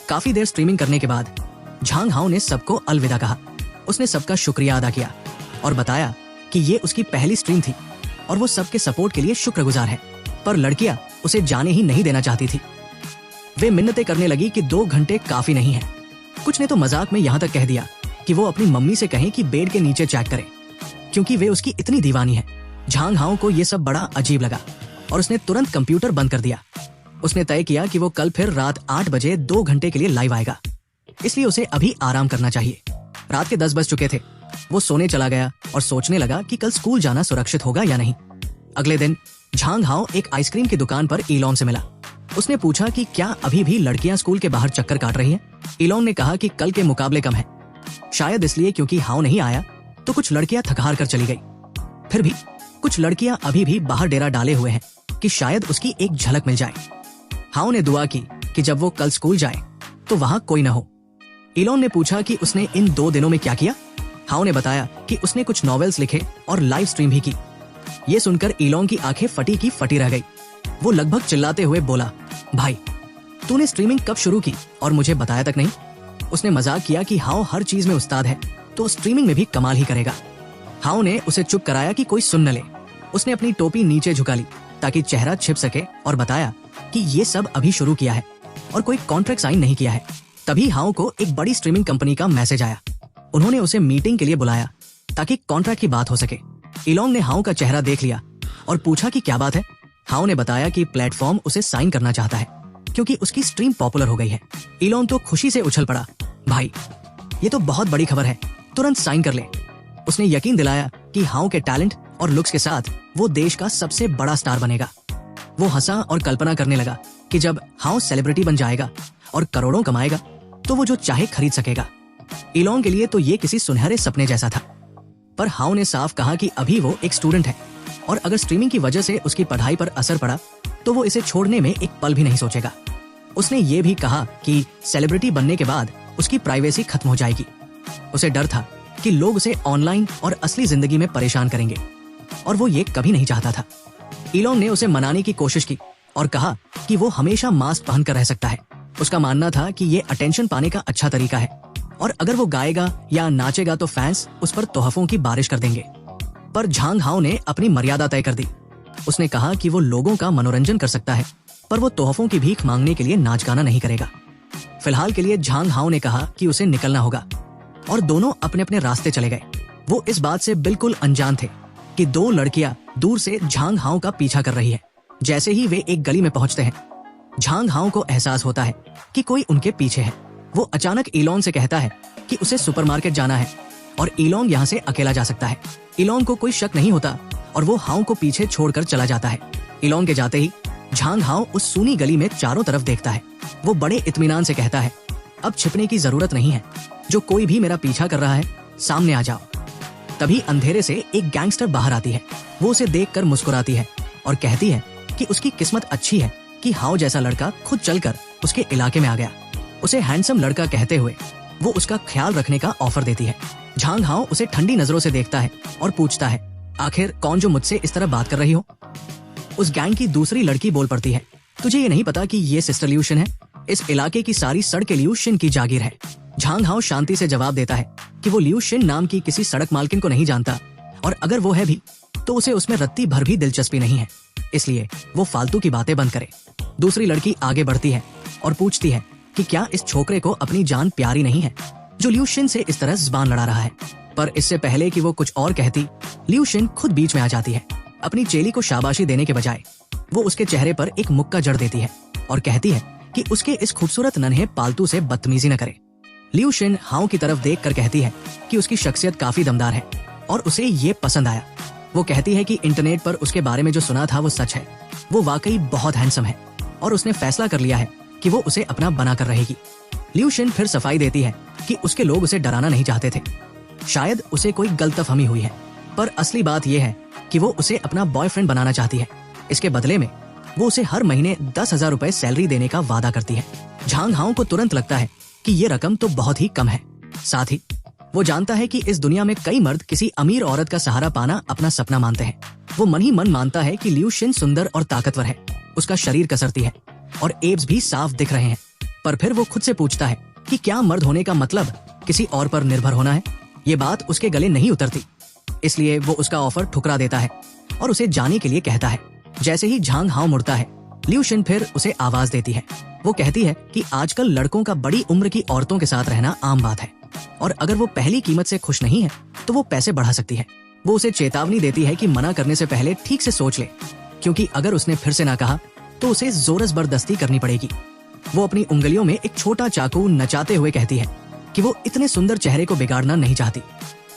काफी देर स्ट्रीमिंग करने के बाद झांग हाओ ने सबको अलविदा कहा। उसने सबका शुक्रिया अदा किया और बताया कि ये उसकी पहली स्ट्रीम थी और वो सबके सपोर्ट के लिए शुक्रगुजार है, पर लड़कियां उसे जाने ही नहीं देना चाहती थी। वे मिन्नतें करने लगी कि 2 घंटे काफी नहीं है। कुछ ने तो मजाक में यहाँ तक कह दिया कि वो अपनी मम्मी से कहें कि बेड के नीचे चैट करे, क्योंकि वे उसकी इतनी दीवानी है। झांग हाओ को ये सब बड़ा अजीब लगा और उसने तुरंत कंप्यूटर बंद कर दिया। उसने तय किया कि वो कल फिर रात 8 बजे 2 घंटे के लिए लाइव आएगा, इसलिए उसे अभी आराम करना चाहिए। रात के 10 बज चुके थे। वो सोने चला गया और सोचने लगा कि कल स्कूल जाना सुरक्षित होगा या नहीं। अगले दिन झांग हाओ एक आइसक्रीम की दुकान पर इलॉन से मिला। उसने पूछा कि क्या अभी भी लड़कियां स्कूल के बाहर चक्कर काट रही हैं? इलॉन ने कहा कि कल के मुकाबले कम है, शायद इसलिए क्योंकि हाओ नहीं आया तो कुछ लड़कियां थक हार कर चली गई। फिर भी कुछ लड़कियां अभी भी बाहर डेरा डाले हुए हैं कि शायद उसकी एक झलक मिल जाए। हाओ ने दुआ की कि जब वो कल स्कूल जाए तो वहां कोई न हो। इलॉन ने पूछा कि उसने इन 2 दिनों में क्या किया। हाओ ने बताया कि उसने कुछ नॉवेल्स लिखे और लाइव स्ट्रीम भी की। ये सुनकर इलॉन की आंखें फटी की फटी रह गई। वो लगभग चिल्लाते हुए बोला, भाई तूने स्ट्रीमिंग कब शुरू की और मुझे बताया तक नहीं? उसने मजाक किया कि हाओ हर चीज में उस्ताद है तो स्ट्रीमिंग में भी कमाल ही करेगा। हाओ ने उसे चुप कराया कि कोई सुन न ले। उसने अपनी टोपी नीचे झुका ली ताकि चेहरा छिप सके और बताया कि ये सब अभी शुरू किया है और कोई कॉन्ट्रैक्ट साइन नहीं किया है। तभी हाओ को एक बड़ी स्ट्रीमिंग कंपनी का मैसेज आया। उन्होंने उसे मीटिंग के लिए बुलाया ताकि कॉन्ट्रैक्ट की बात हो सके। इलॉन ने हाओ का चेहरा देख लिया और पूछा कि क्या बात है। हाओ ने बताया कि प्लेटफॉर्म उसे साइन करना चाहता है क्योंकि उसकी स्ट्रीम पॉपुलर हो गई है। इलॉन तो खुशी से उछल पड़ा, भाई ये तो बहुत बड़ी खबर है, तुरंत साइन कर ले। उसने यकीन दिलाया कि हाओ के टैलेंट और लुक्स के साथ वो देश का सबसे बड़ा स्टार बनेगा। वो हंसा और कल्पना करने लगा कि जब हाओ सेलिब्रिटी बन जाएगा और करोड़ों कमाएगा तो वो जो चाहे खरीद सकेगा। इलॉन के लिए तो ये किसी सुनहरे सपने जैसा था, पर हाओ ने साफ कहा कि अभी वो एक स्टूडेंट है और अगर स्ट्रीमिंग की वजह से उसकी पढ़ाई पर असर पड़ा तो वो इसे छोड़ने में एक पल भी नहीं सोचेगा। उसने ये भी कहा कि सेलिब्रिटी बनने के बाद उसकी प्राइवेसी खत्म हो जाएगी। उसे डर था कि लोग उसे ऑनलाइन और असली जिंदगी में परेशान करेंगे और वो ये कभी नहीं चाहता था। इलॉन ने उसे मनाने की कोशिश की और कहा कि वो हमेशा मास्क पहनकर रह सकता है। उसका मानना था कि ये अटेंशन पाने का अच्छा तरीका है और अगर वो गाएगा या नाचेगा तो फैंस उस पर तोहफों की बारिश कर देंगे। पर झांग हाओ ने अपनी मर्यादा तय कर दी। उसने कहा कि वो लोगों का मनोरंजन कर सकता है, पर वो तोहफों की भीख मांगने के लिए नाच गाना नहीं करेगा। फिलहाल के लिए झांग हाओ ने कहा कि उसे निकलना होगा और दोनों अपने अपने रास्ते चले गए। वो इस बात से बिल्कुल अनजान थे कि 2 लड़कियां दूर से झांग हाओ का पीछा कर रही है। जैसे ही वे एक गली में पहुंचते हैं, झांग हाओ को एहसास होता है कि कोई उनके पीछे है। वो अचानक इलॉन से कहता है कि उसे सुपरमार्केट जाना है और इलॉन यहाँ से अकेला जा सकता है। इलॉन को कोई शक नहीं होता और वो हाओ को पीछे छोड़कर चला जाता है। इलॉन के जाते ही झांग हाओ उस सूनी गली में चारों तरफ देखता है। वो बड़े इत्मीनान से कहता है, अब छिपने की जरूरत नहीं है, जो कोई भी मेरा पीछा कर रहा है सामने आ जाओ। तभी अंधेरे से एक गैंगस्टर बाहर आती है। वो उसे देखकर मुस्कुराती है और कहती है कि उसकी किस्मत अच्छी है कि हाओ जैसा लड़का खुद चलकर उसके इलाके में आ गया। उसे हैंडसम लड़का कहते हुए वो उसका ख्याल रखने का ऑफर देती है। झांग हाओ उसे ठंडी नजरों से देखता है और पूछता है, आखिर कौन जो मुझसे इस तरह बात कर रही हो? उस गैंग की दूसरी लड़की बोल पड़ती है, तुझे ये नहीं पता कि ये सिस्टर लियू शिन है? इस इलाके की सारी सड़कें लियू शिन की जागीर है। झांग हाओ शांति से जवाब देता है कि वो लियू शिन नाम की किसी सड़क मालकिन को नहीं जानता और अगर वो है भी तो उसे उसमें रत्ती भर भी दिलचस्पी नहीं है, इसलिए वो फालतू की बातें बंद करे। दूसरी लड़की आगे बढ़ती है और पूछती है कि क्या इस छोकरे को अपनी जान प्यारी नहीं है जो लियू शिन से इस तरह जुबान लड़ा रहा है। पर इससे पहले कि वो कुछ और कहती, लियू शिन खुद बीच में आ जाती है। अपनी चेली को शाबाशी देने के बजाय वो उसके चेहरे पर एक मुक्का जड़ देती है और कहती है कि उसके इस खूबसूरत नन्हे पालतू से बदतमीजी न करे। लियू शिन हाओ की तरफ देख कर कहती है कि उसकी शख्सियत काफी दमदार है और उसे ये पसंद आया। वो कहती है कि इंटरनेट पर उसके बारे में जो सुना था वो सच है। वो वाकई बहुत हैंडसम है और उसने फैसला कर लिया है कि वो उसे अपना बना कर रहेगी। लियू शिन फिर सफाई देती है कि उसके लोग उसे डराना नहीं चाहते थे, शायद उसे कोई गलतफहमी हुई है, पर असली बात यह है कि वो उसे अपना बॉयफ्रेंड बनाना चाहती है। इसके बदले में वो उसे हर महीने 10,000 रुपए सैलरी देने का वादा करती है। झांग हाओ को तुरंत लगता है कि ये रकम तो बहुत ही कम है। साथ ही वो जानता है कि इस दुनिया में कई मर्द किसी अमीर औरत का सहारा पाना अपना सपना मानते हैं। वो मन ही मन मानता है कि लियू शिन सुंदर और ताकतवर है, उसका शरीर कसरती है और एब्स भी साफ दिख रहे हैं। पर फिर वो खुद से पूछता है कि क्या मर्द होने का मतलब किसी और पर निर्भर होना है। ये बात उसके गले नहीं उतरती, इसलिए वो उसका ऑफर ठुकरा देता है और उसे जाने के लिए कहता है। जैसे ही झांग हाओ मुड़ता है, लिu शिन फिर उसे आवाज देती है। वो कहती है कि आजकल लड़कों का बड़ी उम्र की औरतों के साथ रहना आम बात है और अगर वो पहली कीमत से खुश नहीं है तो वो पैसे बढ़ा सकती है। वो उसे चेतावनी देती है कि मना करने से पहले ठीक से सोच ले, क्योंकि अगर उसने फिर से ना कहा तो उसे जोर जबरदस्ती करनी पड़ेगी। वो अपनी उंगलियों में एक छोटा चाकू नचाते हुए कहती है कि वो इतने सुंदर चेहरे को बिगाड़ना नहीं चाहती।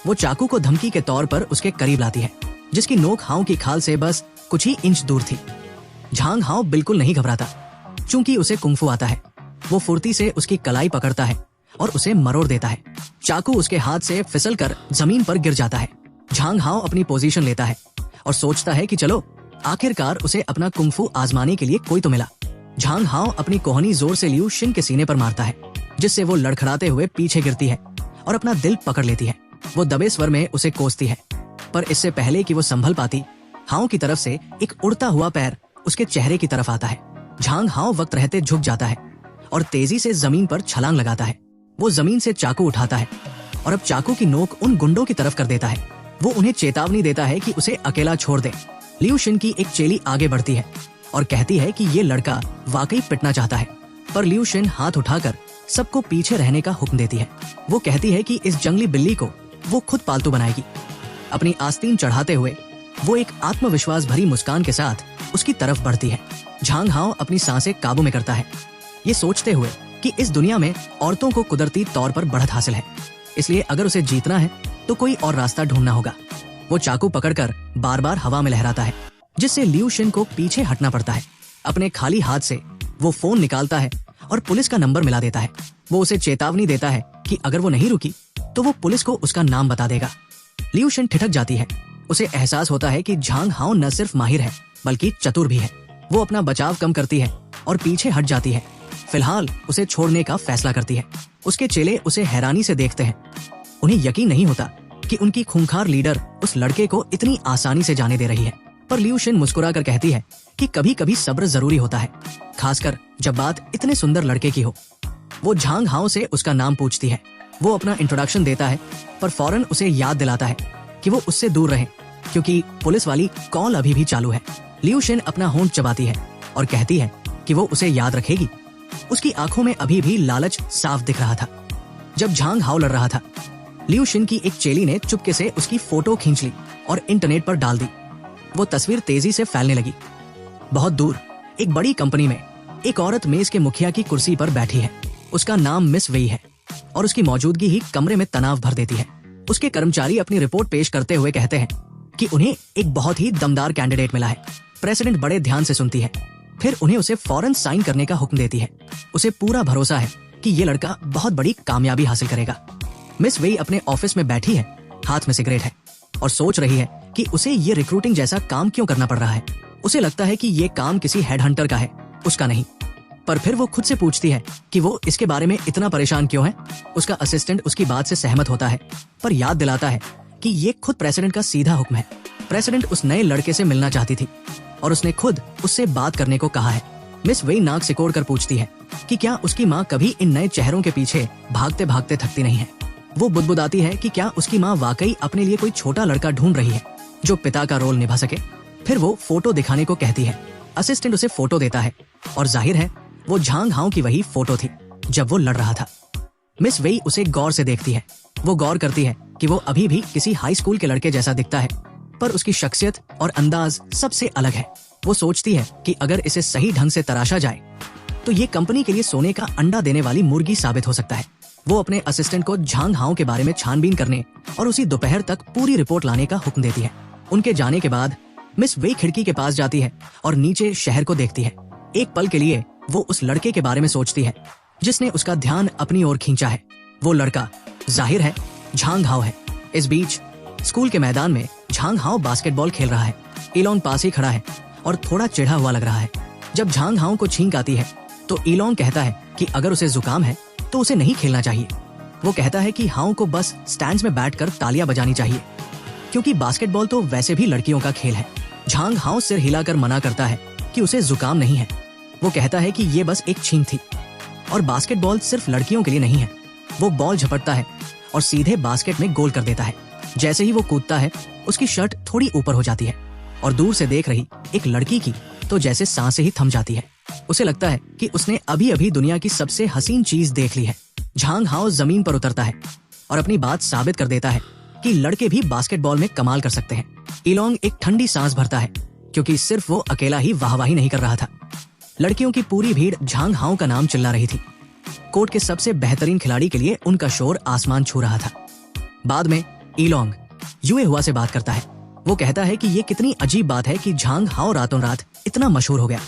वो चाकू को धमकी के तौर पर उसके करीब लाती है, जिसकी नोक हाओ की खाल से बस कुछ ही इंच दूर थी। झांग हाओ बिल्कुल नहीं घबराता, चूंकि उसे कुंफू आता है। वो फुर्ती से उसकी कलाई पकड़ता है और उसे मरोड़ देता है। चाकू उसके हाथ से फिसलकर जमीन पर गिर जाता है। झांग हाओ अपनी पोजीशन लेता है और सोचता है कि चलो आखिरकार उसे अपना कुंफू आजमाने के लिए कोई तो मिला। झांग हाओ अपनी कोहनी जोर से लिu शिन के सीने पर मारता है, जिससे वो लड़खड़ाते हुए पीछे गिरती है और अपना दिल पकड़ लेती है। वो दबे स्वर में उसे कोसती है, पर इससे पहले कि वो संभल पाती, हाओ की तरफ से एक उड़ता हुआ पैर उसके चेहरे की तरफ आता है। झांग हाओ वक्त रहते झुक जाता है और तेजी से जमीन पर छलांग लगाता है। वो जमीन से चाकू उठाता है और अब चाकू की नोक उन गुंडों की तरफ कर देता है। वो उन्हें चेतावनी देता है कि उसे अकेला छोड़ दे। लिu शिन की एक चेली आगे बढ़ती है और कहती है कि ये लड़का वाकई पिटना चाहता है, पर लिu शिन हाथ उठाकर सबको पीछे रहने का हुक्म देती है। वो कहती है कि इस जंगली बिल्ली को वो खुद पालतू बनाएगी। अपनी आस्तीन चढ़ाते हुए वो एक आत्मविश्वास भरी मुस्कान के साथ उसकी तरफ बढ़ती है। झांग हाओ अपनी सांसें काबू में करता है, ये सोचते हुए कि इस दुनिया में औरतों को कुदरती तौर पर बढ़त हासिल है, इसलिए अगर उसे जीतना है तो कोई और रास्ता ढूंढना होगा। वो चाकू पकड़कर बार बार हवा में लहराता है, जिससे लिu शिन को पीछे हटना पड़ता है। अपने खाली हाथ से वो फोन निकालता है और पुलिस का नंबर मिला देता है। वो उसे चेतावनी देता है कि अगर वो नहीं रुकी तो वो पुलिस को उसका नाम बता देगा। लिu शिन ठिठक जाती है। उसे एहसास होता है कि झांग हाओ न सिर्फ माहिर है बल्कि चतुर भी है। वो अपना बचाव कम करती है और पीछे हट जाती है। फिलहाल उसे छोड़ने का फैसला करती है। उसके चेले उसे हैरानी से देखते हैं। उन्हें यकीन नहीं होता कि उनकी खूंखार लीडर उस लड़के को इतनी आसानी से जाने दे रही है। पर लिu शिन मुस्कुरा कर कहती है कि कभी कभी सब्र जरूरी होता है, खासकर जब बात इतने सुंदर लड़के की हो। वो झांग हाओ से उसका नाम पूछती है। वो अपना इंट्रोडक्शन देता है, पर फौरन उसे याद दिलाता है कि वो उससे दूर रहे, क्योंकि पुलिस वाली कॉल अभी भी चालू है। लिu शिन अपना होंठ चबाती है और कहती है कि वो उसे याद रखेगी। उसकी आंखों में अभी भी लालच साफ दिख रहा था। जब झांग हाओ लड़ रहा था, लिu शिन की एक चेली ने चुपके से उसकी फोटो खींच ली और इंटरनेट पर डाल दी। वो तस्वीर तेजी से फैलने लगी। बहुत दूर एक बड़ी कंपनी में एक औरत मेज के मुखिया की कुर्सी पर बैठी है। उसका नाम मिस वेई है और उसकी मौजूदगी ही कमरे में तनाव भर देती है। उसके कर्मचारी अपनी रिपोर्ट पेश करते हुए कहते हैं कि उन्हें एक बहुत ही दमदार कैंडिडेट मिला है। प्रेसिडेंट बड़े ध्यान से सुनती है, फिर उन्हें उसे फौरन साइन करने का हुक्म देती है। उसे पूरा भरोसा है कि ये लड़का बहुत बड़ी कामयाबी हासिल करेगा। मिस वेई अपने ऑफिस में बैठी है, हाथ में सिगरेट है और सोच रही है कि उसे ये रिक्रूटिंग जैसा काम क्यों करना पड़ रहा है। उसे लगता है कि ये काम किसी हेडहंटर का है, उसका नहीं। पर फिर वो खुद से पूछती है कि वो इसके बारे में इतना परेशान क्यों है। उसका असिस्टेंट उसकी बात से सहमत होता है, पर याद दिलाता है कि ये खुद प्रेसिडेंट का सीधा हुक्म है। प्रेसिडेंट उस नए लड़के से मिलना चाहती थी और उसने खुद उससे बात करने को कहा है। मिस वेई नाक सिकोड़ कर पूछती है कि क्या उसकी माँ कभी इन नए चेहरों के पीछे भागते भागते थकती नहीं है। वो बुदबुदाती है कि क्या उसकी माँ वाकई अपने लिए कोई छोटा लड़का ढूंढ रही है जो पिता का रोल निभा सके। फिर वो फोटो दिखाने को कहती है। असिस्टेंट उसे फोटो देता है और जाहिर है वो झांग हाओ की वही फोटो थी जब वो लड़ रहा था। मिस वेई उसे गौर से देखती है। वो गौर करती है कि वो अभी भी किसी हाई स्कूल के लड़के जैसा दिखता है, पर उसकी शख्सियत और अंदाज सबसे अलग है। वो सोचती है कि अगर इसे सही ढंग से तराशा जाए तो ये कंपनी के लिए सोने का अंडा देने वाली मुर्गी साबित हो सकता है। वो अपने असिस्टेंट को झांग हाओ के बारे में छानबीन करने और उसी दोपहर तक पूरी रिपोर्ट लाने का हुक्म देती है। उनके जाने के बाद मिस वेई खिड़की के पास जाती है और नीचे शहर को देखती है। एक पल के लिए वो उस लड़के के बारे में सोचती है जिसने उसका ध्यान अपनी ओर खींचा है। वो लड़का जाहिर है झांग हाओ है। इस बीच स्कूल के मैदान में झांग हाओ बास्केटबॉल खेल रहा है। इलोन पास ही खड़ा है और थोड़ा चिढ़ा हुआ लग रहा है। जब झांग हाओ को छींक आती है तो इलोन कहता है कि अगर उसे जुकाम है तो उसे नहीं खेलना चाहिए। वो कहता है कि हाओ को बस स्टैंड्स में बैठकर तालियां बजानी चाहिए, क्योंकि बास्केटबॉल तो वैसे भी लड़कियों का खेल है। झांग हाओ सिर हिलाकर मना करता है कि उसे जुकाम नहीं है। वो कहता है कि ये बस एक छींक थी। और बास्केटबॉल सिर्फ लड़कियों के लिए नहीं है। वो बॉल झपटता है और सीधे बास्केट में गोल कर देता है। जैसे ही वो कूदता है, उसकी शर्ट थोड़ी ऊपर हो जाती है और दूर से देख रही एक लड़की की तो जैसे सांसें ही थम जाती है। उसे लगता है कि उसने अभी अभी दुनिया की सबसे हसीन चीज देख ली है। झांग हाओ जमीन पर उतरता है और अपनी बात साबित कर देता है कि लड़के भी बास्केटबॉल में कमाल कर सकते हैं। इलोंग एक ठंडी सांस भरता है क्योंकि सिर्फ वो अकेला ही वाहवाही नहीं कर रहा था। लड़कियों की पूरी भीड़ झांग हाओ का नाम चिल्ला रही थी। कोर्ट के सबसे बेहतरीन खिलाड़ी के लिए उनका शोर आसमान छू रहा था। बाद में इलोंग युए हुआ से बात करता है। वो कहता है कि ये कितनी अजीब बात है कि झांग हाओ रातों रात इतना मशहूर हो गया।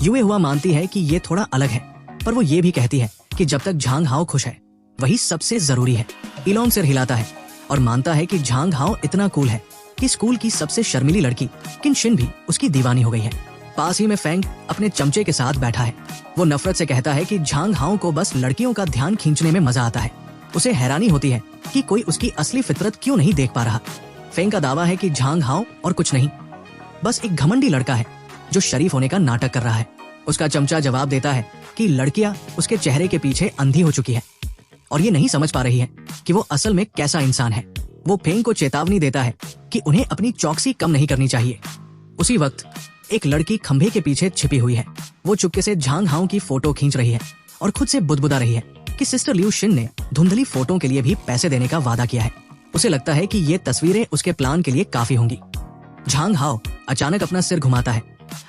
युए हुआ मानती है कि ये थोड़ा अलग है, पर वो ये भी कहती है कि जब तक झांग हाओ खुश है वही सबसे जरूरी है। इलोंग सिर हिलाता है और मानता है कि झांग हाओ इतना कूल है कि स्कूल की सबसे शर्मीली लड़की किन शिन भी उसकी दीवानी हो गई है। पास ही में फेंग अपने चमचे के साथ बैठा है। वो नफरत से कहता है कि झांग हाओ को बस लड़कियों का ध्यान खींचने में मजा आता है। उसे हैरानी होती है कि कोई उसकी असली फितरत क्यों नहीं देख पा रहा। फेंग का दावा है कि झांग हाओ और कुछ नहीं, बस एक घमंडी लड़का है जो शरीफ होने का नाटक कर रहा है। उसका चमचा जवाब देता है कि लड़कियां उसके चेहरे के पीछे अंधी हो चुकी है और ये नहीं समझ पा रही है कि वो असल में कैसा इंसान है। वो फेंग को चेतावनी देता है कि उन्हें अपनी चौकसी कम नहीं करनी चाहिए। उसी वक्त एक लड़की खंभे के पीछे छिपी हुई है। वो चुपके से झांग हाओ की फोटो खींच रही है और खुद से बुदबुदा रही है कि सिस्टर लियू शिन ने धुंधली फोटो के लिए भी पैसे देने का वादा किया है। उसे लगता है कि ये तस्वीरें उसके प्लान के लिए काफी होंगी। झांग हाओ अचानक अपना सिर घुमाता है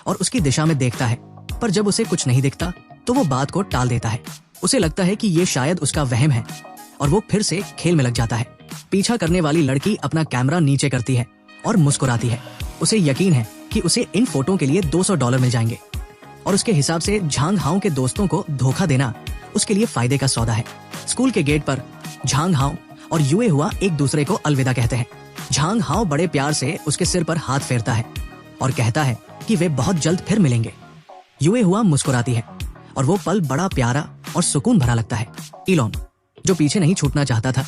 और उसकी दिशा में देखता है, पर जब उसे कुछ नहीं दिखता तो वो बात को टाल देता है। उसे लगता है कि ये शायद उसका वहम है और वो फिर से खेल में लग जाता है। पीछा करने वाली लड़की अपना कैमरा नीचे करती है और मुस्कुराती है। उसे यकीन है कि उसे इन फोटो के लिए $200 मिल जाएंगे और उसके हिसाब से झांग हाओ के दोस्तों को धोखा देना उसके लिए फायदे का सौदा है। स्कूल के गेट पर झांग हाओ और युए हुआ एक दूसरे को अलविदा कहते हैं। झांग हाओ बड़े प्यार से उसके सिर पर हाथ फेरता है और कहता है कि वे बहुत जल्द फिर मिलेंगे। युए हुआ मुस्कुराती है और वो पल बड़ा प्यारा और सुकून भरा लगता है। इलोंग, जो पीछे नहीं छूटना चाहता था,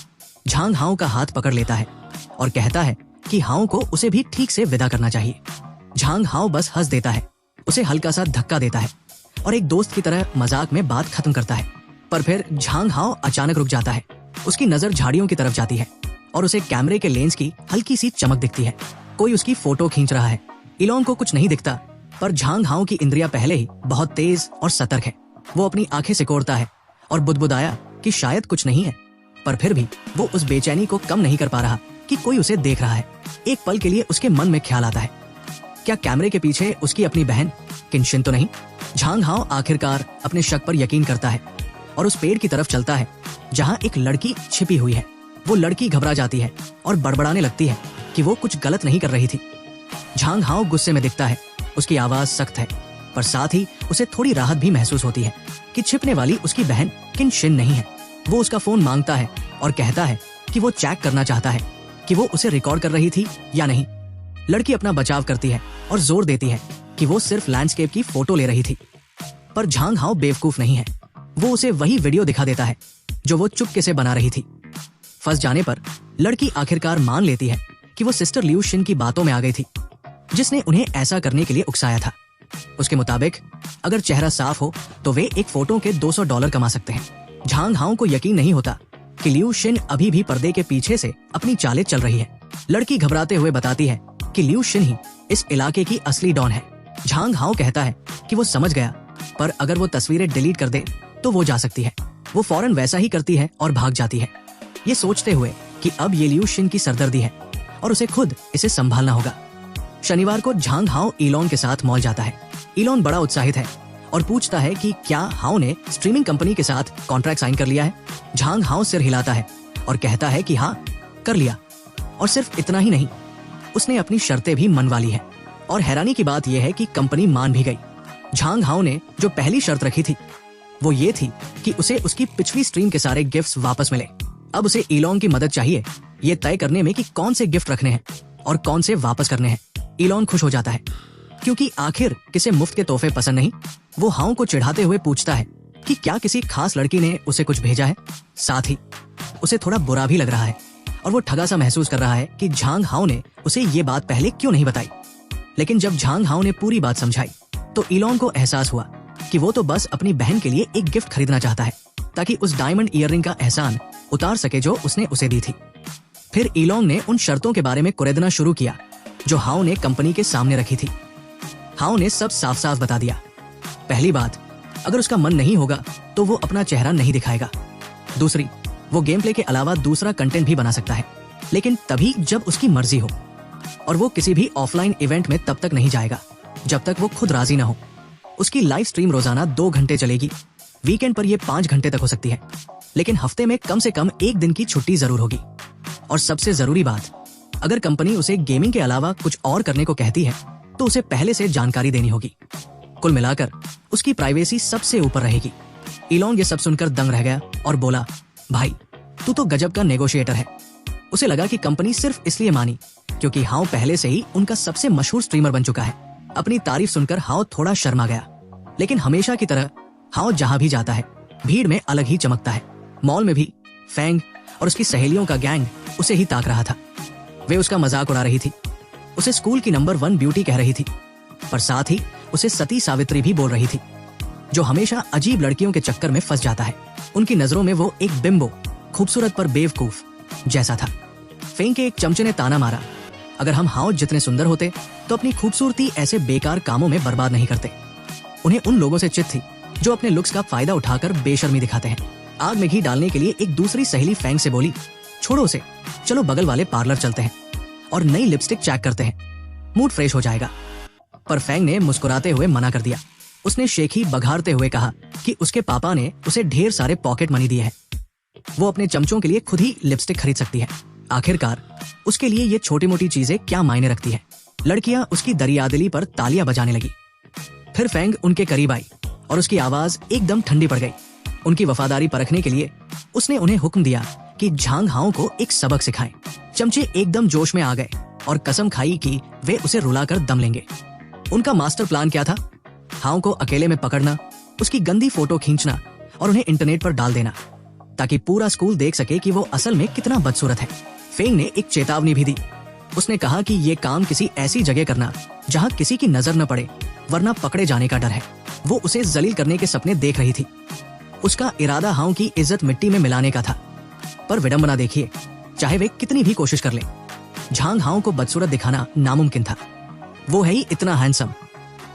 झांग हाओ का हाथ पकड़ लेता है और कहता है कि हाओ को उसे भी ठीक से विदा करना चाहिए। झांग हाओ बस हंस देता है, उसे हल्का सा धक्का देता है और एक दोस्त की तरह मजाक में बात खत्म करता है। पर फिर झांग हाओ अचानक रुक जाता है। उसकी नजर झाड़ियों की तरफ जाती है और उसे कैमरे के लेंस की हल्की सी चमक दिखती है। कोई उसकी फोटो खींच रहा है। इलोंग को कुछ नहीं दिखता, पर झांग हाओ की इंद्रियां पहले ही बहुत तेज और सतर्क है। वो अपनी आंखें सिकोड़ता है और बुदबुदाया कि शायद कुछ नहीं है, पर फिर भी वो उस बेचैनी को कम नहीं कर पा रहा कि कोई उसे देख रहा है। एक पल के लिए उसके मन में ख्याल आता है, क्या कैमरे के पीछे उसकी अपनी बहन किनशिन तो नहीं? झांग हाओ आखिरकार अपने शक पर यकीन करता है और उस पेड़ की तरफ चलता है जहाँ एक लड़की छिपी हुई है। वो लड़की घबरा जाती है और बड़बड़ाने लगती है कि वो कुछ गलत नहीं कर रही थी। झांग हाओ गुस्से में दिखता है। उसकी आवाज सख्त है, पर साथ ही उसे थोड़ी राहत भी महसूस होती है कि छिपने वाली उसकी बहन किनशिन नहीं है। वो उसका फोन मांगता है और कहता है कि वो चेक करना चाहता है कि वो उसे रिकॉर्ड कर रही थी या नहीं। लड़की अपना बचाव करती है और जोर देती है कि वो सिर्फ लैंडस्केप की फोटो ले रही थी, पर झांग हाओ बेवकूफ नहीं है। वो उसे वही वीडियो दिखा देता है जो वो चुपके से बना रही थी। फंस जाने पर लड़की आखिरकार मान लेती है कि वो सिस्टर लियू शिन की बातों में आ गई थी, जिसने उन्हें ऐसा करने के लिए उकसाया था। उसके मुताबिक अगर चेहरा साफ हो तो वे एक फोटो के $200 कमा सकते हैं। झांग हाओ को यकीन नहीं होता कि लियू शिन अभी भी पर्दे के पीछे से अपनी चालें चल रही है। लड़की घबराते हुए बताती है कि लियू शिन ही इस इलाके की असली डॉन है। झांग हाओ कहता है कि वो समझ गया, पर अगर वो तस्वीरें डिलीट कर दे तो वो जा सकती है। वो फौरन वैसा ही करती है और भाग जाती है, ये सोचते हुए कि अब ये लियू शिन की सरदर्दी है और उसे खुद इसे संभालना होगा। शनिवार को झांग हाओ इलोन के साथ मॉल जाता है। इलोन बड़ा उत्साहित है और पूछता है कि क्या हाओ ने स्ट्रीमिंग कंपनी के साथ कॉन्ट्रैक्ट साइन कर लिया है। झांग हाओ सिर हिलाता है और कहता है कि हाँ, कर लिया, और सिर्फ इतना ही नहीं, उसने अपनी शर्तें भी मनवा ली है। और हैरानी की बात यह है कि कंपनी मान भी गई। झांग हाओ ने जो पहली शर्त रखी थी वो ये थी कि उसे उसकी पिछली स्ट्रीम के सारे गिफ्ट्स वापस मिले। अब उसे इलोन की मदद चाहिए ये तय करने में कि कौन से गिफ्ट रखने हैं और कौन से वापस करने हैं। इलोन खुश हो जाता है क्योंकि आखिर किसे मुफ्त के तोहफे पसंद नहीं। वो हाओ को चिढ़ाते हुए पूछता है कि क्या किसी खास लड़की ने उसे कुछ भेजा है। साथ ही उसे थोड़ा बुरा भी लग रहा है और वो ठगा सा महसूस कर रहा है कि झांग हाओ ने उसे ये बात पहले क्यों नहीं बताई। लेकिन जब झांग हाओ ने पूरी बात समझाई तो इलोन को एहसास हुआ कि कि वो तो बस अपनी बहन के लिए एक गिफ्ट खरीदना चाहता है ताकि उस डायमंड ईयररिंग का एहसान उतार सके जो उसने उसे दी थी। फिर ईलोंग ने उन शर्तों के बारे में कुरेदना शुरू किया जो हाओ ने कंपनी के सामने रखी थी। हाओ ने सब साफ साफ बता दिया। पहली बात, अगर उसका मन नहीं होगा तो वो अपना चेहरा नहीं दिखाएगा। दूसरी, वो गेम प्ले के अलावा दूसरा कंटेंट भी बना सकता है, लेकिन तभी जब उसकी मर्जी हो। और वो किसी भी ऑफलाइन इवेंट में तब तक नहीं जाएगा जब तक वो खुद राजी ना हो। उसकी लाइव स्ट्रीम रोजाना 2 घंटे चलेगी, वीकेंड पर ये 5 घंटे तक हो सकती है, लेकिन हफ्ते में कम से कम 1 दिन की छुट्टी जरूर होगी। और सबसे जरूरी बात, अगर कंपनी उसे गेमिंग के अलावा कुछ और करने को कहती है तो उसे पहले से जानकारी देनी होगी। कुल मिलाकर उसकी प्राइवेसी सबसे ऊपर रहेगी। ईलोंग ये सब सुनकर दंग रह गया और बोला, भाई तू तो गजब का नेगोशिएटर है। उसे लगा कि कंपनी सिर्फ इसलिए मानी क्योंकि हाओ पहले से ही उनका सबसे मशहूर स्ट्रीमर बन चुका है। अपनी तारीफ सुनकर हाओ थोड़ा शर्मा गया, लेकिन हमेशा की तरह हाओ जहां भी जाता है भीड़ में अलग ही चमकता है। मॉल में भी फैंग और उसकी सहेलियों का गैंग उसे ही ताक रहा था। वे उसका मजाक उड़ा रही थी, उसे स्कूल की नंबर 1 ब्यूटी कह रही थी, पर साथ ही उसे सती सावित्री भी बोल रही थी, जो हमेशा अजीब लड़कियों के चक्कर में फंस जाता है। उनकी नजरों में वो एक बिंबो, खूबसूरत पर बेवकूफ जैसा था। फेंग के एक चमचे ने ताना मारा, अगर हम हाओ जितने सुंदर होते तो अपनी खूबसूरती ऐसे बेकार कामों में बर्बाद नहीं करते। उन्हें उन लोगों से चिढ़ थी जो अपने लुक्स का फायदा उठाकर बेशर्मी दिखाते हैं। आग में घी डालने के लिए एक दूसरी सहेली फेंग से बोली, छोड़ो उसे, चलो बगल वाले पार्लर चलते हैं और नई लिपस्टिक चेक करते हैं, मूड फ्रेश हो जाएगा। पर फेंग ने मुस्कुराते हुए मना कर दिया। उसने शेखी बघारते हुए कहा कि उसके पापा ने उसे ढेर सारे पॉकेट मनी दिए हैं, वो अपने चमचों के लिए खुद ही लिपस्टिक खरीद सकती है। आखिरकार उसके लिए ये छोटी मोटी चीजें क्या मायने रखती है। लड़कियां उसकी दरियादिली पर तालियां बजाने लगी। फिर फेंग उनके करीब आई और उसकी आवाज एकदम ठंडी पड़ गई। उनकी वफादारी परखने के लिए उसने उन्हें हुक्म दिया कि झांग हाओ को एक सबक सिखाएं। चमचे एकदम जोश में आ गए और कसम खाई कि वे उसे रुलाकर दम लेंगे। उनका मास्टर प्लान क्या था? हाओ को अकेले में पकड़ना, उसकी गंदी फोटो खींचना और उन्हें इंटरनेट पर डाल देना ताकि पूरा स्कूल देख सके कि वो असल में कितना बदसूरत है। फेंग ने एक चेतावनी भी दी। उसने कहा कि ये काम किसी ऐसी जगह करना जहां किसी की नजर न पड़े, वरना पकड़े जाने का डर है। वो उसे जलील करने के सपने देख रही थी। उसका इरादा हाओ की इज्जत मिट्टी में मिलाने का था। पर विडंबना देखिए, चाहे वे कितनी भी कोशिश कर लें, झांग हाओ को बदसूरत दिखाना नामुमकिन था। वो है ही इतना हैंडसम।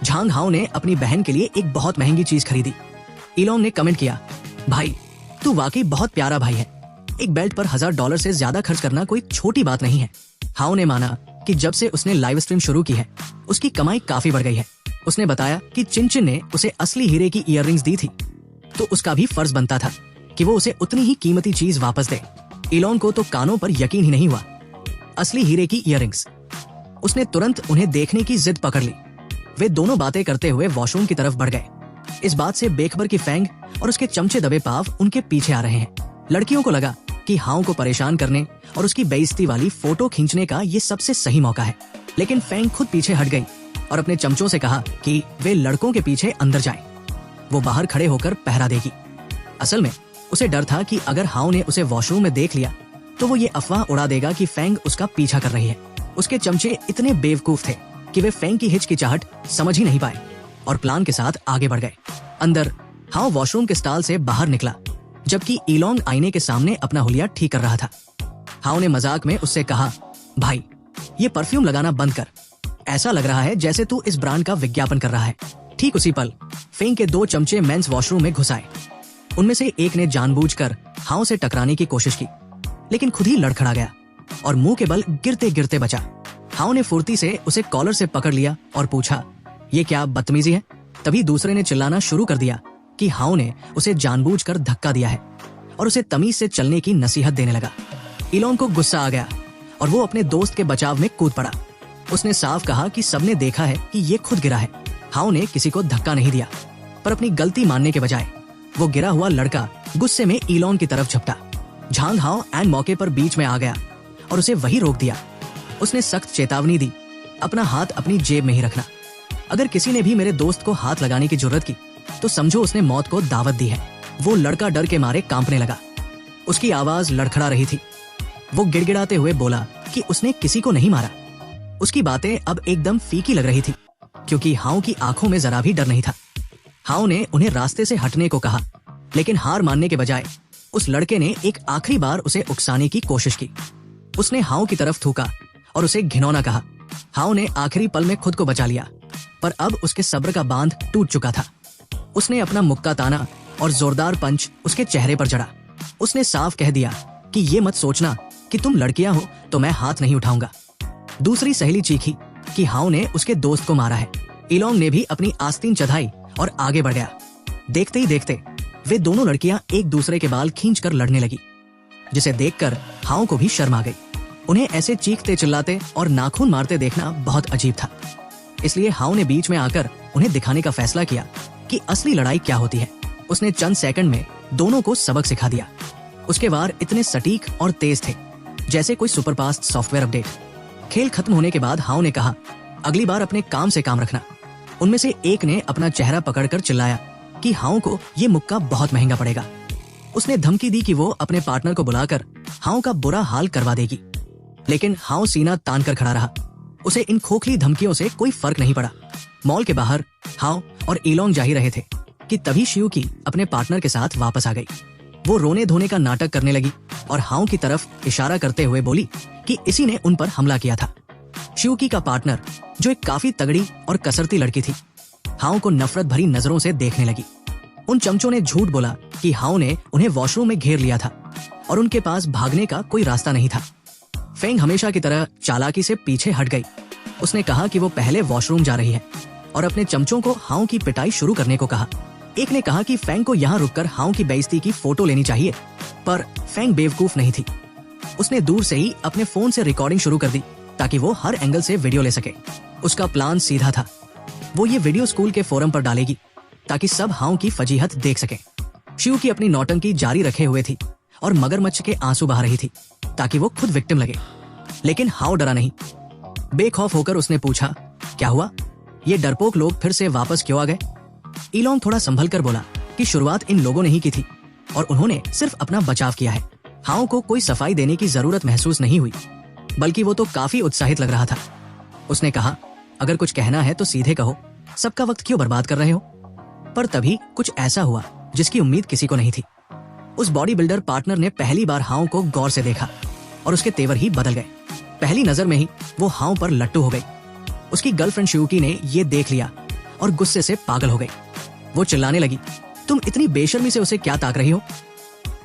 झांग हाओ ने अपनी बहन के लिए एक बहुत महंगी चीज खरीदी। ईलोंग ने कमेंट किया, भाई तू वाकई बहुत प्यारा भाई है। एक बेल्ट पर $1000 से ज्यादा खर्च करना कोई छोटी बात नहीं है। हाओ ने माना कि जब से उसने लाइव स्ट्रीम शुरू की है उसकी कमाई काफी बढ़ गई है। उसने बताया कि चिनचिन ने उसे असली हीरे की ईयररिंग्स दी थी, तो उसका भी फर्ज बनता था कि वो उसे उतनी ही कीमती चीज वापस दे। ईलोंग को तो कानों पर यकीन ही नहीं हुआ। असली हीरे की ईयररिंग्स। उसने तुरंत उन्हें देखने की जिद पकड़ ली। वे दोनों बातें करते हुए वॉशरूम की तरफ बढ़ गए। इस बात से बेखबर की फेंग और उसके चमचे दबे पाव उनके पीछे आ रहे हैं। लड़कियों को लगा कि हाओ को परेशान करने और उसकी बेइज्जती वाली फोटो खींचने का ये सबसे सही मौका है। लेकिन फेंग खुद पीछे हट गई और अपने चमचों से कहा कि वे लड़कों के पीछे अंदर जाएं। वो बाहर खड़े होकर पहरा देगी। असल में उसे डर था कि अगर हाओ ने उसे वॉशरूम में देख लिया तो वो ये अफवाह उड़ा देगा कि फेंग उसका पीछा कर रही है। उसके चमचे इतने बेवकूफ थे कि वे फेंग की हिचकिचाहट समझ ही नहीं पाए और प्लान के साथ आगे बढ़ गए। अंदर हाओ वॉशरूम के स्टॉल से बाहर निकला जबकि ईलोंग आईने के सामने अपना हुलिया ठीक कर रहा था। हाओ ने मजाक में उससे कहा, भाई ये परफ्यूम लगाना बंद कर, ऐसा लग रहा है जैसे तू इस ब्रांड का विज्ञापन कर रहा है। ठीक उसी पल फेंग के 2 चमचे मेंस वॉशरूम में घुस आए। उनमें से एक ने जानबूझकर हाओ से टकराने की कोशिश की, लेकिन खुद ही लड़खड़ा गया और मुंह के बल गिरते गिरते बचा। हाओ ने फुर्ती से उसे कॉलर से पकड़ लिया और पूछा, ये क्या बदतमीजी है? तभी दूसरे ने चिल्लाना शुरू कर दिया कि हाओ ने उसे जानबूझकर धक्का दिया है और उसे तमीज से चलने की नसीहत देने लगा। ईलोंग को गुस्सा आ गया और वो अपने दोस्त के बचाव में कूद पड़ा। उसने साफ कहा कि सबने देखा है कि ये खुद गिरा है। हाओ ने किसी को धक्का नहीं दिया, पर अपनी गलती मानने के बजाय वो गिरा हुआ लड़का गुस्से में ईलोंग की तरफ झपटा। झांग हाओ एन मौके पर बीच में आ गया और उसे वही रोक दिया। उसने सख्त चेतावनी दी, अपना हाथ अपनी जेब में ही रखना। अगर किसी ने भी मेरे दोस्त को हाथ लगाने की जरूरत की तो समझो उसने मौत को दावत दी है। वो लड़का डर के मारे कांपने लगा। उसकी आवाज लड़खड़ा रही थी। वो गिड़गिड़ाते हुए बोला कि उसने किसी को नहीं मारा। उसकी बातें अब एकदम फीकी लग रही थी क्योंकि हाओ की आंखों में जरा भी डर नहीं था। हाओ ने उन्हें रास्ते से हटने को कहा, लेकिन हार मानने के बजाय उस लड़के ने एक आखिरी बार उसे उकसाने की कोशिश की। उसने हाओ की तरफ थूका और उसे घिनौना कहा। हाओ ने आखिरी पल में खुद को बचा लिया, पर अब उसके सब्र का बांध टूट चुका था। उसने अपना मुक्का ताना और जोरदार पंच उसके चेहरे पर जड़ा। उसने साफ कह दिया कि ये मत सोचना कि तुम लड़कियां हो तो मैं हाथ नहीं उठाऊंगा। दूसरी सहेली चीखी कि हाओ ने उसके दोस्त को मारा है। इलोंग ने भी अपनी आस्तीन चढ़ाई और आगे बढ़ गया। देखते ही देखते वे दोनों लड़कियां एक दूसरे के बाल खींचकर लड़ने लगी, जिसे देखकर हाओ को भी शर्म आ गई। उन्हें ऐसे चीखते चिल्लाते और नाखून मारते देखना बहुत अजीब था। इसलिए हाओ ने बीच में आकर उन्हें दिखाने का फैसला किया कि असली लड़ाई क्या होती है। उसने चंद सेकंड में दोनों को सबक सिखा दिया। उसके वार इतने सटीक और तेज थे जैसे कोई सुपरफास्ट सॉफ्टवेयर अपडेट। खेल खत्म होने के बाद हाओ ने कहा, अगली बार अपने काम से काम रखना। उनमें से एक ने अपना चेहरा पकड़कर चिल्लाया कि हाओ को ये मुक्का बहुत महंगा पड़ेगा। उसने धमकी दी कि वो अपने पार्टनर को बुलाकर हाओ का बुरा हाल करवा देगी, लेकिन हाओ सीना तान कर खड़ा रहा। उसे इन खोखली धमकियों से कोई फर्क नहीं पड़ा। मॉल के बाहर हाओ और इलोंग जा ही रहे थे कि तभी शियुकी अपने पार्टनर के साथ वापस आ गई। वो रोने धोने का नाटक करने लगी और हाओ की तरफ इशारा करते हुए बोली कि इसी ने उन पर हमला किया था। शियुकी का पार्टनर, जो एक काफी तगड़ी और कसरती लड़की थी, हाओ को नफरत भरी नजरों से देखने लगी। उन चमचों ने झूठ बोला कि हाओ ने उन्हें वॉशरूम में घेर लिया था और उनके पास भागने का कोई रास्ता नहीं था। फेंग हमेशा की तरह चालाकी से पीछे हट गई। उसने कहा कि वो पहले वॉशरूम जा रही है और अपने चमचों को हाओ की पिटाई शुरू करने को कहा। एक ने कहा कि फेंग को यहाँ रुककर हाओ की बेइज्जती की फोटो लेनी चाहिए, पर फेंग बेवकूफ नहीं थी। उसने दूर से ही अपने फोन से रिकॉर्डिंग शुरू कर दी ताकि वो हर एंगल से वीडियो ले सके। उसका प्लान सीधा था। वो ये वीडियो स्कूल के फोरम पर डालेगी ताकि सब हाओ की फजीहत देख सके। शियुकी अपनी नौटंकी जारी रखे हुए थी और मगरमच्छ के आंसू बहा रही थी ताकि वो खुद विक्टिम लगे। लेकिन हाओ डरा नहीं। बेखौफ होकर उसने पूछा, क्या हुआ? ये डरपोक लोग फिर से वापस क्यों आ गए? इलोंग थोड़ा संभल कर बोला कि शुरुआत इन लोगों ने ही की थी और उन्होंने सिर्फ अपना बचाव किया है। हाओ को कोई सफाई देने की जरूरत महसूस नहीं हुई, बल्कि वो तो काफी उत्साहित लग रहा था। उसने कहा, अगर कुछ कहना है तो सीधे कहो, सबका वक्त क्यों बर्बाद कर रहे हो? पर तभी कुछ ऐसा हुआ जिसकी उम्मीद किसी को नहीं थी। उस बॉडी बिल्डर पार्टनर ने पहली बार हाओ को गौर से देखा और उसके तेवर ही बदल गए। पहली नजर में ही वो हाओ पर लट्टू हो गई। उसकी गर्लफ्रेंड शियुकी ने ये देख लिया और गुस्से से पागल हो गई। वो चिल्लाने लगी, तुम इतनी बेशर्मी से उसे क्या ताक रही हो?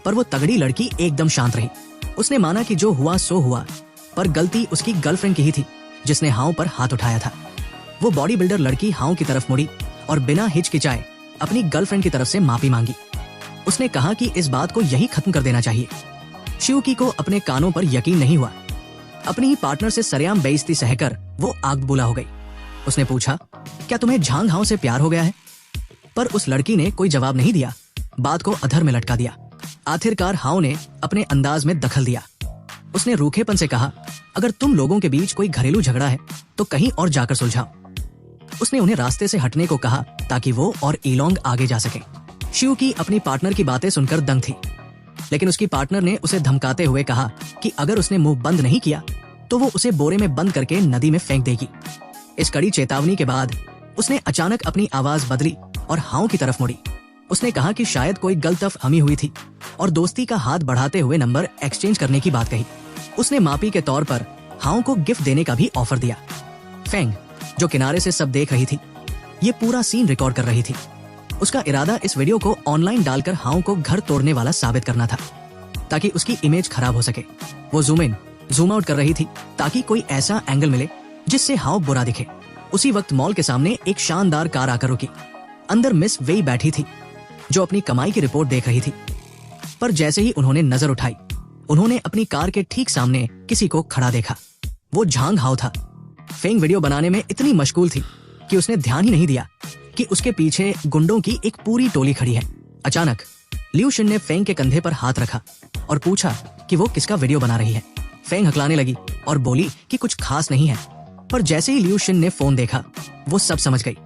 पर वो तगड़ी लड़की एकदम शांत रही। उसने माना कि जो हुआ सो हुआ, पर गलती उसकी गर्लफ्रेंड की ही थी जिसने हाओ पर हाथ उठाया था। वो बॉडी बिल्डर लड़की हाओ की तरफ मुड़ी और बिना हिचकिचाए अपनी गर्लफ्रेंड की तरफ से माफी मांगी। उसने कहा कि इस बात को यही खत्म कर देना चाहिए। शियुकी को अपने कानों पर यकीन नहीं हुआ। अपनी ही पार्टनर से सरेआम बेइज्जती सहकर वो आग बबूला हो गई। उसने पूछा, क्या तुम्हें झांग हाओ से प्यार हो गया है? पर उस लड़की ने कोई जवाब नहीं दिया, बात को अधर में लटका दिया। आखिरकार हाओ ने अपने अंदाज में दखल दिया। उसने रूखेपन से कहा, अगर तुम लोगों के बीच कोई घरेलू झगड़ा है तो कहीं और जाकर सुलझाओ। उसने उन्हें रास्ते से हटने को कहा ताकि वो और इलोंग आगे जा सके। शियुकी अपनी पार्टनर की बातें सुनकर दंग थी, लेकिन उसकी पार्टनर ने उसे धमकाते हुए कहा कि अगर उसने मुंह बंद नहीं किया तो वो उसे बोरे में बंद करके नदी में फेंक देगी। इस कड़ी चेतावनी के बाद उसने अचानक अपनी आवाज बदली और हाओ की तरफ मुड़ी। उसने कहा कि शायद कोई गलतफहमी हुई थी और दोस्ती का हाथ बढ़ाते हुए नंबर एक्सचेंज करने की बात कही। उसने माफी के तौर पर हाओ को गिफ्ट देने का भी ऑफर दिया। फेंग, जो किनारे से सब देख रही थी, ये पूरा सीन रिकॉर्ड कर रही थी। उसका इरादा इस वीडियो को ऑनलाइन डालकर हाओ को घर तोड़ने वाला साबित करना था ताकि उसकी इमेज खराब हो सके। वो जूम इन जूम आउट कर रही थी ताकि कोई ऐसा एंगल मिले जिससे हाओ बुरा दिखे। उसी वक्त मॉल के सामने एक शानदार कार आकर रुकी। अंदर मिस वेई बैठी थी जो अपनी कमाई की रिपोर्ट देख रही थी। पर जैसे ही उन्होंने नजर उठाई, उन्होंने अपनी कार के ठीक सामने किसी को खड़ा देखा। वो झांग हाओ था। फेंग वीडियो बनाने में इतनी मशगूल थी कि उसने ध्यान ही नहीं दिया कि उसके पीछे गुंडों की एक पूरी टोली खड़ी है। अचानक लियू शिन ने फेंग के कंधे पर हाथ रखा और पूछा कि वो किसका वीडियो बना रही है। फेंग हकलाने लगी और बोली कि कुछ खास नहीं है। पर जैसे ही लियू शिन ने फोन देखा, वो सब समझ गई।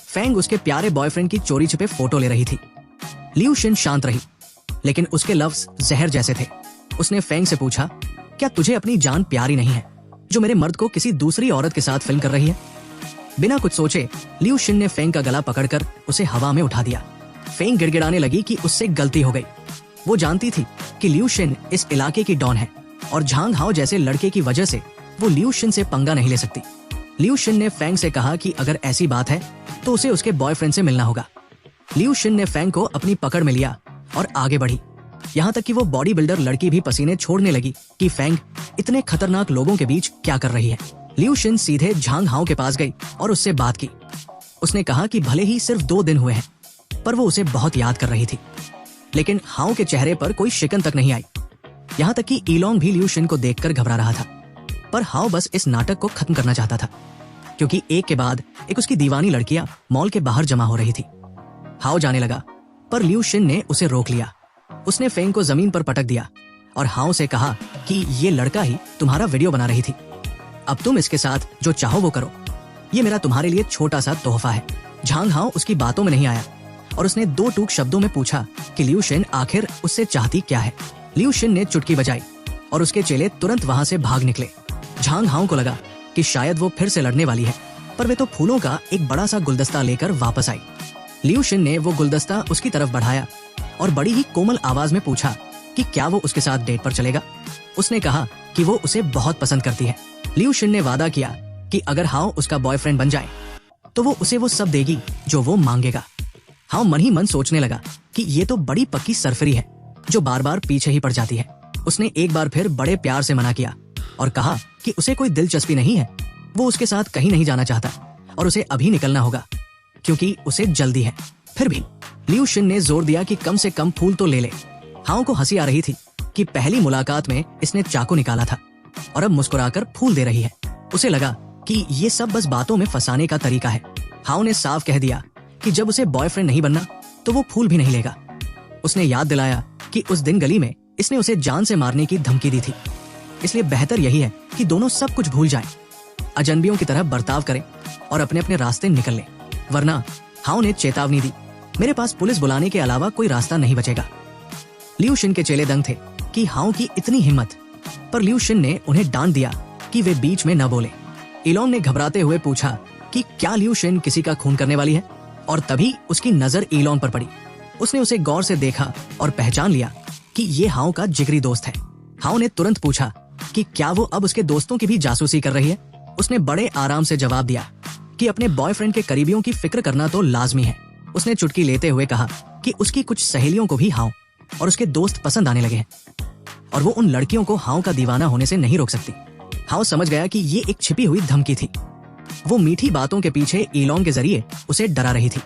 फेंग उसके प्यारे बॉयफ्रेंड की चोरी छिपे फोटो ले रही थी। लियू शिन शांत रही, लेकिन उसके लफ्ज जहर जैसे थे। उसने फेंग से पूछा, क्या तुझे अपनी जान प्यारी नहीं है जो मेरे मर्द को किसी दूसरी औरत के साथ फिल्म कर रही है? बिना कुछ सोचे लियू शिन ने फेंग का गला पकड़कर उसे हवा में उठा दिया। फेंग गिड़गिड़ाने लगी कि उससे गलती हो गई। वो जानती थी कि लियू शिन इस इलाके की डॉन है और झांग हाओ जैसे लड़के की वजह से वो लियू शिन से पंगा नहीं ले सकती। लियू शिन ने फेंग से कहा कि अगर ऐसी बात है तो उसे उसके बॉयफ्रेंड से मिलना होगा। लियू शिन ने फेंग को अपनी पकड़ में लिया और आगे बढ़ी, यहाँ तक कि वो बॉडी बिल्डर लड़की भी पसीने छोड़ने लगी कि फेंग इतने खतरनाक लोगों के बीच क्या कर रही है। लियू शिन सीधे झांग हाओ के पास गई और उससे बात की। उसने कहा कि भले ही सिर्फ 2 दिन हुए हैं, पर वो उसे बहुत याद कर रही थी। लेकिन हाओ के चेहरे पर कोई शिकन तक नहीं आई। यहाँ तक कि ईलोंग भी लियू शिन को देखकर घबरा रहा था, पर हाओ बस इस नाटक को खत्म करना चाहता था, क्योंकि एक के बाद एक उसकी दीवानी लड़कियां मॉल के बाहर जमा हो रही थी। हाओ जाने लगा, पर लियू शिन ने उसे रोक लिया। उसने फेंग को जमीन पर पटक दिया और हाओ से कहा कि ये लड़का ही तुम्हारा वीडियो बना रही थी, अब तुम इसके साथ जो चाहो वो करो, ये मेरा तुम्हारे लिए छोटा सा तोहफा है। झांग हाओ उसकी बातों में नहीं आया और उसने 2 टूक शब्दों में पूछा कि लियू शिन आखिर उससे चाहती क्या है। लियू शिन ने चुटकी बजाई और उसके चेले तुरंत वहां से भाग निकले। झांग हाओ को लगा कि शायद वो फिर से लड़ने वाली है, पर वे तो फूलों का एक बड़ा सा गुलदस्ता लेकर वापस आई। लियू शिन ने वो गुलदस्ता उसकी तरफ बढ़ाया और बड़ी ही कोमल आवाज में पूछा कि क्या वो उसके साथ डेट पर चलेगा। उसने कहा कि वो उसे बहुत पसंद करती है। लियू शिन ने वादा किया कि अगर हाओ उसका बॉयफ्रेंड बन जाए तो वो उसे वो सब देगी जो वो मांगेगा। हाओ मन ही मन सोचने लगा कि ये तो बड़ी पक्की सरफरी है जो बार बार पीछे ही पड़ जाती है। उसने एक बार फिर बड़े प्यार से मना किया और कहा कि उसे कोई दिलचस्पी नहीं है, वो उसके साथ कहीं नहीं जाना चाहता और उसे अभी निकलना होगा क्योंकि उसे जल्दी है। फिर भी लियू शिन ने जोर दिया कि कम से कम फूल तो ले ले। हाओ को हंसी आ रही थी कि पहली मुलाकात में इसने चाकू निकाला था और अब मुस्कुराकर फूल दे रही है। उसे लगा कि ये सब बस बातों में फंसाने का तरीका है। हाओ ने साफ कह दिया कि जब उसे बॉयफ्रेंड नहीं बनना तो वो फूल भी नहीं लेगा। उसने याद दिलाया कि उस दिन गली में इसने उसे जान से मारने की धमकी दी थी, इसलिए बेहतर यही है कि दोनों सब कुछ भूल जाएं, अजनबियों की तरह बर्ताव करें और अपने अपने रास्ते निकल लें, वरना हाओ ने चेतावनी दी, मेरे पास पुलिस बुलाने के अलावा कोई रास्ता नहीं बचेगा। लियू शिन के चेले दंग थे कि हाओ की इतनी हिम्मत, पर लियू शिन ने उन्हें डांट दिया कि वे बीच में न बोले। ईलोंग ने घबराते हुए पूछा कि क्या लियू शिन किसी का खून करने वाली है, और तभी उसकी नजर ईलोंग पर पड़ी। उसने उसे गौर से देखा और पहचान लिया कि ये हाओ का जिगरी दोस्त है। हाओ ने तुरंत पूछा कि क्या वो अब उसके दोस्तों की भी जासूसी कर रही है। उसने बड़े आराम से जवाब दिया कि अपने बॉयफ्रेंड के करीबियों की फिक्र करना तो लाजमी है। उसने चुटकी लेते हुए कहा कि उसकी कुछ सहेलियों को भी हाओ और उसके दोस्त पसंद आने लगे हैं और वो उन लड़कियों को हाओ का दीवाना होने से नहीं रोक सकती। हाओ समझ गया कि ये एक छिपी हुई धमकी थी। वो मीठी बातों के पीछे ईलोंग के जरिए उसे डरा रही थी।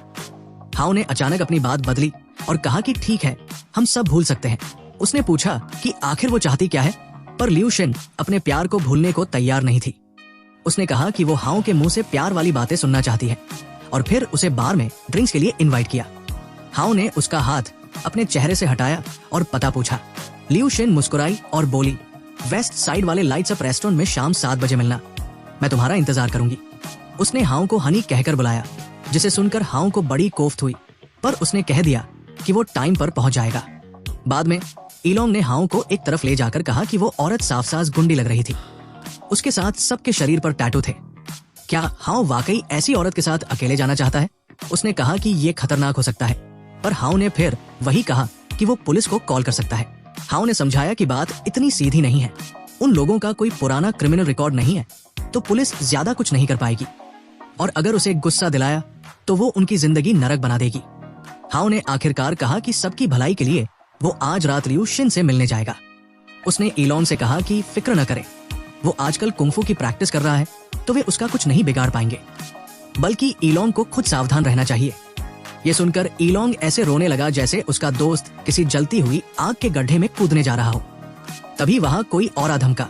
हाओ ने अचानक अपनी बात बदली और कहा कि ठीक है, हम सब भूल सकते हैं। उसने पूछा कि आखिर वो चाहती क्या है, पर लियू शिन अपने प्यार को भूलने को तैयार नहीं थी। उसने कहा कि वो हाओ के मुंह से प्यार वाली बातें सुनना चाहती है और फिर उसे बार में ड्रिंक्स के लिए इनवाइट किया। हाओ ने उसका हाथ अपने चेहरे से हटाया और पता पूछा। लियू शिन मुस्कुराई और बोली, वेस्ट साइड वाले लाइट्स अप रेस्टोरेंट में शाम 7 बजे मिलना, मैं तुम्हारा इंतजार करूंगी। उसने हाओ को हनी कहकर बुलाया, जिसे सुनकर हाओ को बड़ी कोफ्त हुई, पर उसने कह दिया कि वो टाइम पर पहुंच जाएगा। बाद में ईलोंग ने हाओ को एक तरफ ले जाकर कहा कि वो औरत साफ साफ गुंडी लग रही थी। उसके साथ सबके शरीर पर टैटू थे। क्या हाओ वाकई ऐसी औरत के साथ अकेले जाना चाहता है? उसने कहा कि ये खतरनाक हो सकता है, पर हाओ ने फिर वही कहा कि वो पुलिस को कॉल कर सकता है। हाओ ने समझाया कि बात इतनी सीधी नहीं है, उन लोगों का कोई पुराना क्रिमिनल रिकॉर्ड नहीं है, तो पुलिस ज्यादा कुछ नहीं कर पाएगी, और अगर उसे गुस्सा दिलाया तो वो उनकी जिंदगी नरक बना देगी। हाओ ने आखिरकार कहा कि सबकी भलाई के लिए वो आज रात लियू शिन से मिलने जाएगा। उसने ईलोंग से कहा कि फिक्र न करे, वो आजकल कुंफू की प्रैक्टिस कर रहा है, तो वे उसका कुछ नहीं बिगाड़ पाएंगे, बल्कि ईलोंग को खुद सावधान रहना चाहिए। ये सुनकर ईलोंग ऐसे रोने लगा जैसे उसका दोस्त किसी जलती हुई आग के गड्ढे में कूदने जा रहा हो। तभी वहां कोई और धमका।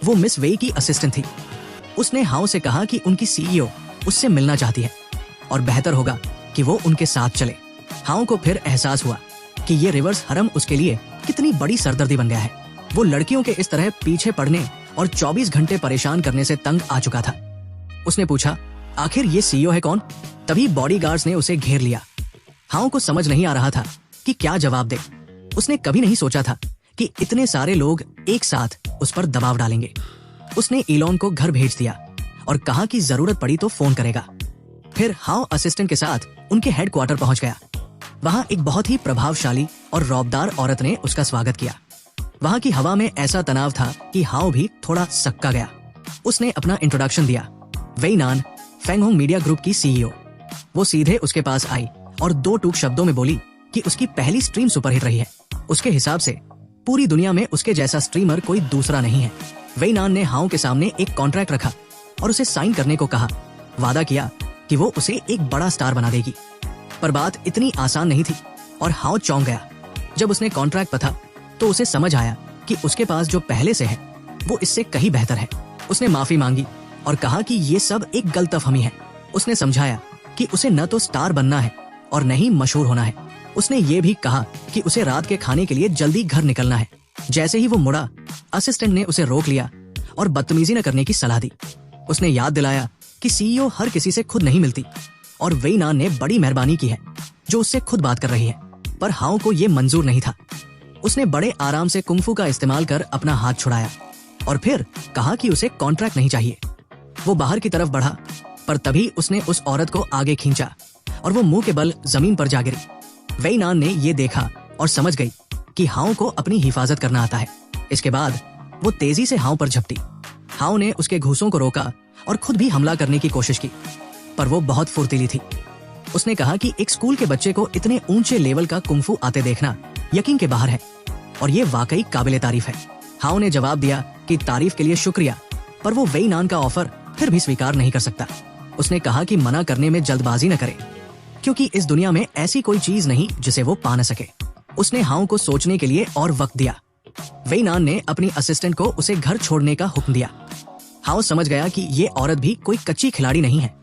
वो मिस वेई की असिस्टेंट थी। उसने हाओ से कहा कि उनकी सीईओ उससे मिलना चाहती है और बेहतर होगा कि वो उनके साथ चले। हाओ को फिर एहसास हुआ कि ये रिवर्स हरम उसके लिए कितनी बड़ी सरदर्दी बन गया है। वो लड़कियों के इस तरह पीछे पड़ने और 24 घंटे परेशान करने से तंग आ चुका था। उसने पूछा, आखिर ये सीईओ है कौन? तभी बॉडीगार्ड्स ने उसे घेर लिया। हाओ को समझ नहीं आ रहा था कि क्या जवाब दे। उसने कभी नहीं सोचा था कि इतने सारे लोग एक साथ उस पर दबाव डालेंगे। उसने ईलोंग को घर भेज दिया और कहा कि जरूरत पड़ी तो फोन करेगा। फिर हाउ असिस्टेंट के साथ उनके हेडक्वार्टर पहुंच गया। वहां एक बहुत ही प्रभावशाली और रौबदार औरत ने उसका स्वागत किया। वहां की हवा में ऐसा तनाव था कि हाउ भी थोड़ा सक्का गया। उसने अपना इंट्रोडक्शन दिया, वेई नान, फेंगहोंग मीडिया ग्रुप की सीईओ। वो सीधे उसके पास आई और 2 टूक शब्दों में बोली कि उसकी पहली स्ट्रीम सुपरहिट रही है। उसके हिसाब से पूरी दुनिया में उसके जैसा स्ट्रीमर कोई दूसरा नहीं है। वेई नान ने हाउ के सामने एक कॉन्ट्रैक्ट रखा और उसे साइन करने को कहा। वादा किया कि वो उसे एक बड़ा स्टार बना देगी। पर बात इतनी आसान नहीं थी और हाउ चौंक गया। जब उसने कॉन्ट्रैक्ट पढ़ा तो उसे समझ आया कि उसके पास जो पहले से है वो इससे कहीं बेहतर है। उसने माफी मांगी और कहा कि ये सब एक गलतफहमी है। उसने समझाया कि उसे न तो स्टार बनना है और न ही मशहूर होना है। उसने ये भी कहा कि उसे रात के खाने के लिए जल्दी घर निकलना है। जैसे ही वो मुड़ा, असिस्टेंट ने उसे रोक लिया और बदतमीजी न करने की सलाह दी। उसने याद दिलाया कि सीईओ हर किसी से खुद नहीं मिलती और वेई नान ने बड़ी मेहरबानी की है जो उससे खुद बात कर रही है। पर हाउ को ये मंजूर नहीं था। उसने बड़े आराम से कुंफू का इस्तेमाल कर अपना हाथ छुड़ाया और फिर कहा कि उसे कॉन्ट्रैक्ट नहीं चाहिए। वो बाहर की तरफ बढ़ा, पर तभी उसने उस औरत को आगे खींचा और वो मुंह के बल जमीन पर जा गिरी। वेई नान ने ये देखा और समझ गई कि हाउ को अपनी हिफाजत करना आता है। इसके बाद वो तेजी से हाउ पर झपटी। हाउ ने उसके घूंसों को रोका और खुद भी हमला करने की कोशिश की, पर वो बहुत फुर्तीली थी। उसने कहा कि एक स्कूल के बच्चे को इतने ऊंचे लेवल का कुंफू आते देखना यकीन के बाहर है और ये वाकई काबिले तारीफ है। हाउ ने जवाब दिया कि तारीफ के लिए शुक्रिया, पर वो वेई नान का ऑफर फिर भी स्वीकार नहीं कर सकता। उसने कहा कि मना करने में जल्दबाजी न करे, क्योंकि इस दुनिया में ऐसी कोई चीज नहीं जिसे वो पा न सके। उसने हाउ को सोचने के लिए और वक्त दिया। वेई नान ने अपनी असिस्टेंट को उसे घर छोड़ने का हुक्म दिया। हाउ समझ गया कि ये औरत भी कोई कच्ची खिलाड़ी नहीं है